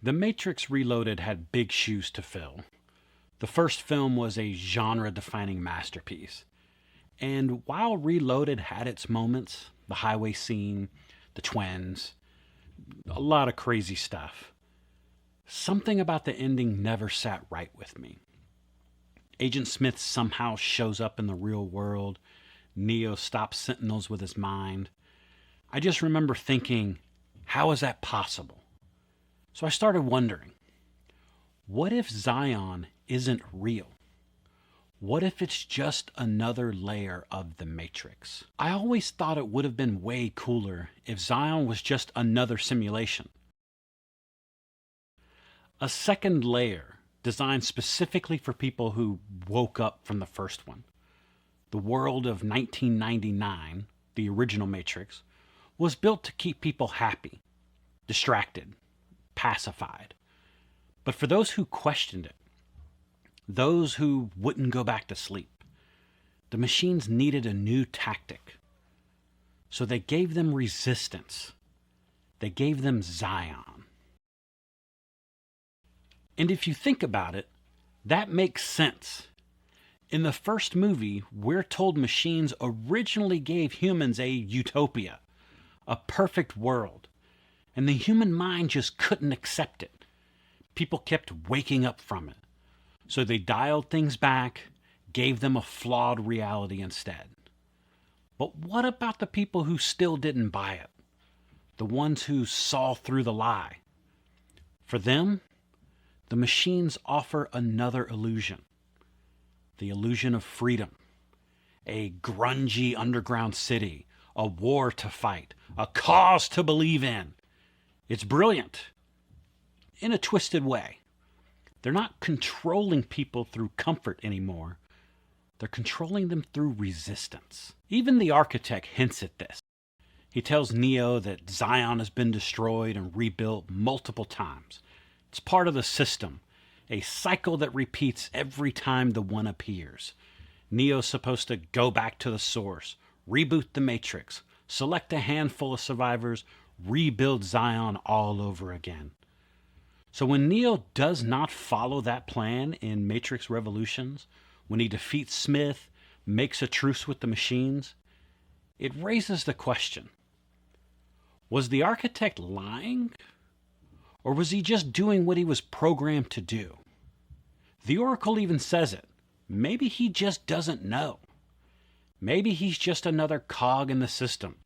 The Matrix Reloaded had big shoes to fill. The first film was a genre-defining masterpiece. And while Reloaded had its moments, the highway scene, the twins, a lot of crazy stuff, something about the ending never sat right with me. Agent Smith somehow shows up in the real world. Neo stops Sentinels with his mind. I just remember thinking, how is that possible? So I started wondering, what if Zion isn't real? What if it's just another layer of the Matrix? I always thought it would have been way cooler if Zion was just another simulation. A second layer designed specifically for people who woke up from the first one. The world of 1999, the original Matrix, was built to keep people happy, distracted, pacified. But for those who questioned it, those who wouldn't go back to sleep, the machines needed a new tactic. So they gave them resistance. They gave them Zion. And if you think about it, that makes sense. In the first movie, we're told machines originally gave humans a utopia, a perfect world, and the human mind just couldn't accept it. People kept waking up from it. So they dialed things back, gave them a flawed reality instead. But what about the people who still didn't buy it? The ones who saw through the lie? For them, the machines offer another illusion. The illusion of freedom. A grungy underground city. A war to fight. A cause to believe in. It's brilliant. In a twisted way. They're not controlling people through comfort anymore. They're controlling them through resistance. Even the architect hints at this. He tells Neo that Zion has been destroyed and rebuilt multiple times. It's part of the system, a cycle that repeats every time the one appears. Neo's supposed to go back to the source, reboot the Matrix, select a handful of survivors, rebuild Zion all over again. So when Neo does not follow that plan in Matrix Revolutions, when he defeats Smith, makes a truce with the machines, it raises the question, was the architect lying? Or was he just doing what he was programmed to do? The Oracle even says it. Maybe he just doesn't know. Maybe he's just another cog in the system,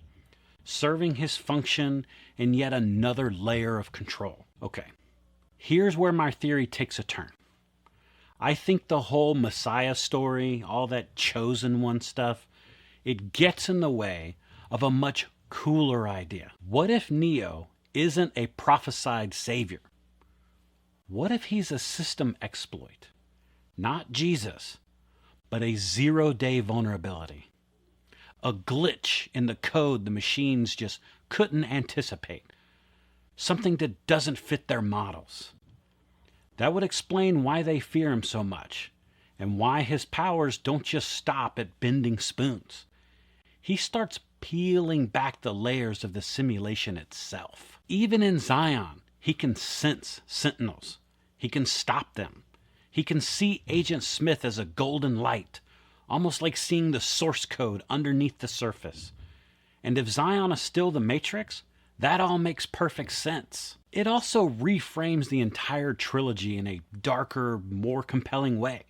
serving his function in yet another layer of control. Okay. Here's where my theory takes a turn. I think the whole Messiah story, all that chosen one stuff, it gets in the way of a much cooler idea. What if Neo isn't a prophesied savior? What if he's a system exploit? Not Jesus, but a zero-day vulnerability. A glitch in the code the machines just couldn't anticipate. Something that doesn't fit their models. That would explain why they fear him so much, and why his powers don't just stop at bending spoons. He starts peeling back the layers of the simulation itself. Even in Zion, he can sense Sentinels. He can stop them. He can see Agent Smith as a golden light, almost like seeing the source code underneath the surface. And if Zion is still the Matrix, that all makes perfect sense. It also reframes the entire trilogy in a darker, more compelling way.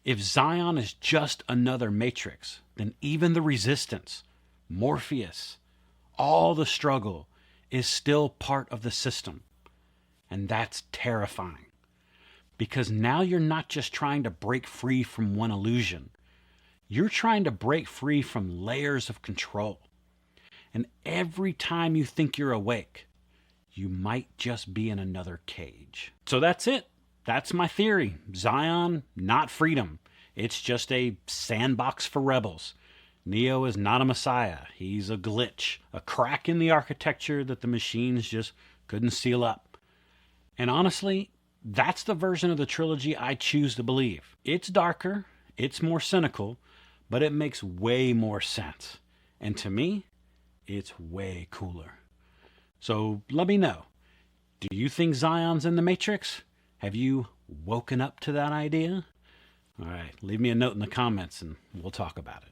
If Zion is just another Matrix, then even the Resistance, Morpheus, all the struggle is still part of the system. And that's terrifying. Because now you're not just trying to break free from one illusion. You're trying to break free from layers of control. And every time you think you're awake, you might just be in another cage. So that's it. That's my theory. Zion, not freedom. It's just a sandbox for rebels. Neo is not a messiah. He's a glitch, a crack in the architecture that the machines just couldn't seal up. And honestly, that's the version of the trilogy I choose to believe. It's darker, it's more cynical, but it makes way more sense. And to me, it's way cooler. So let me know. Do you think Zion's in the Matrix? Have you woken up to that idea? All right, leave me a note in the comments and we'll talk about it.